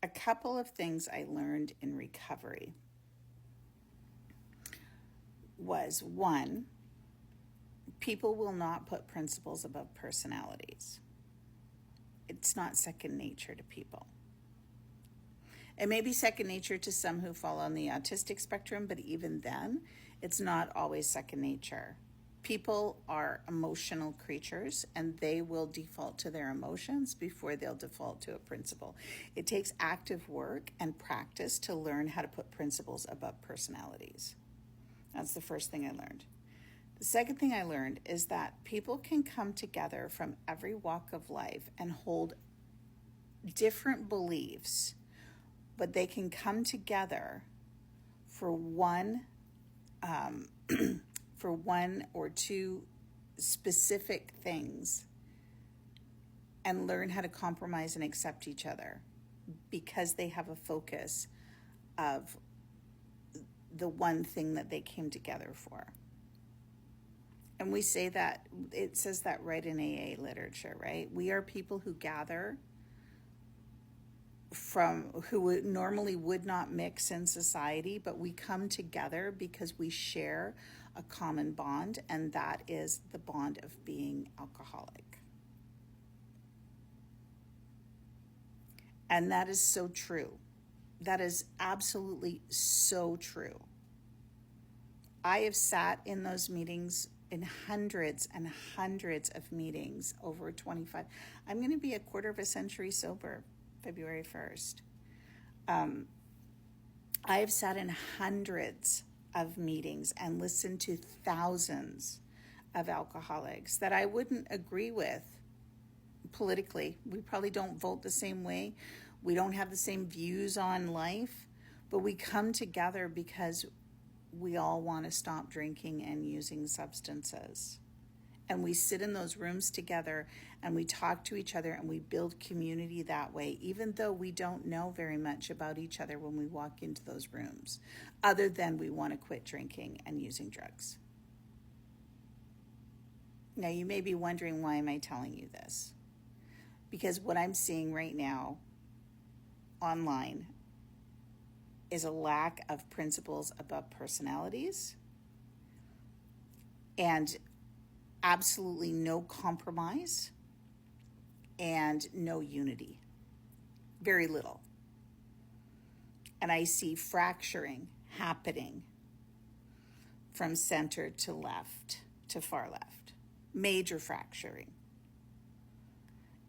a couple of things I learned in recovery was, one, people will not put principles above personalities. It's not second nature to people. It may be second nature to some who fall on the autistic spectrum, but even then, it's not always second nature. People are emotional creatures, and they will default to their emotions before they'll default to a principle. It takes active work and practice to learn how to put principles above personalities. That's the first thing I learned. The second thing I learned is that people can come together from every walk of life and hold different beliefs, but they can come together for one or two specific things and learn how to compromise and accept each other because they have a focus of the one thing that they came together for. And we say that, it says that right in AA literature, right? We are people who gather from who normally would not mix in society, but we come together because we share a common bond, and that is the bond of being alcoholic. And that is so true. That is absolutely so true. I have sat in those meetings, in hundreds and hundreds of meetings over 25. I'm going to be a quarter of a century sober February 1st. I have sat in hundreds of meetings and listened to thousands of alcoholics that I wouldn't agree with politically. We probably don't vote the same way. We don't have the same views on life, but we come together because we all want to stop drinking and using substances. And we sit in those rooms together and we talk to each other and we build community that way, even though we don't know very much about each other when we walk into those rooms, other than we want to quit drinking and using drugs. Now, you may be wondering, why am I telling you this? Because what I'm seeing right now online is a lack of principles above personalities and absolutely no compromise and no unity. Very little. And I see fracturing happening from center to left, to far left. Major fracturing.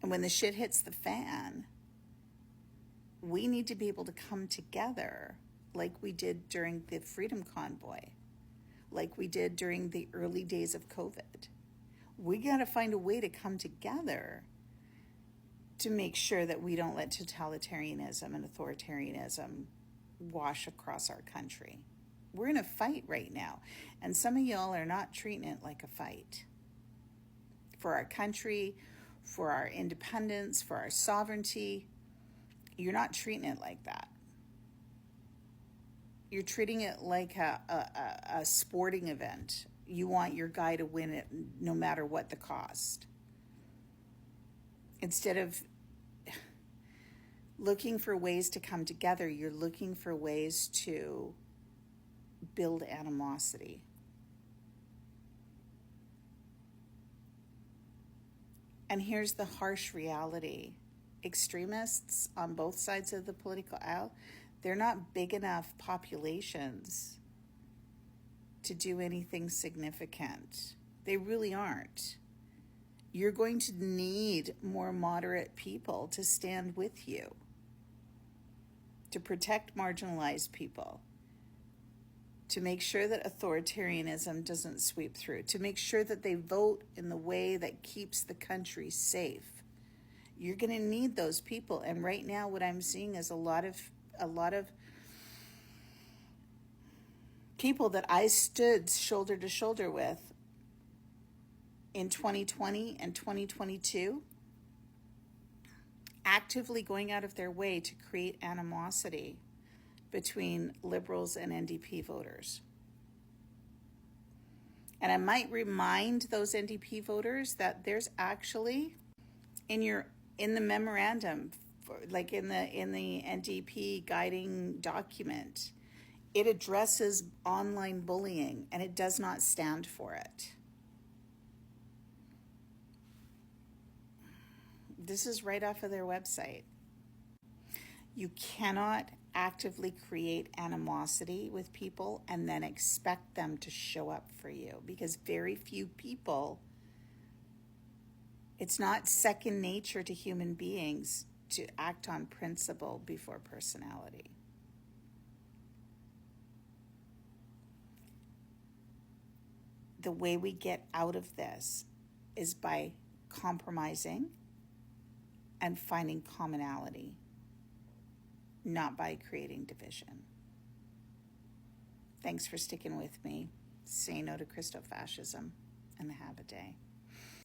And when the shit hits the fan, we need to be able to come together like we did during the Freedom Convoy, like we did during the early days of COVID. We got to find a way to come together to make sure that we don't let totalitarianism and authoritarianism wash across our country. We're in a fight right now, and some of y'all are not treating it like a fight. For our country, for our independence, for our sovereignty, you're not treating it like that. You're treating it like a sporting event. You want your guy to win it no matter what the cost. Instead of looking for ways to come together, you're looking for ways to build animosity. And here's the harsh reality. Extremists on both sides of the political aisle, they're not big enough populations to do anything significant. They really aren't. You're going to need more moderate people to stand with you, to protect marginalized people, to make sure that authoritarianism doesn't sweep through, to make sure that they vote in the way that keeps the country safe. You're going to need those people. And right now what I'm seeing is a lot of people that I stood shoulder to shoulder with in 2020 and 2022 actively going out of their way to create animosity between liberals and NDP voters. And I might remind those NDP voters that there's actually in the memorandum like in the NDP guiding document, it addresses online bullying and it does not stand for it. This is right off of their website. You cannot actively create animosity with people and then expect them to show up for you, because very few people, it's not second nature to human beings to act on principle before personality. The way we get out of this is by compromising and finding commonality, not by creating division. Thanks for sticking with me. Say no to Christofascism and have a day.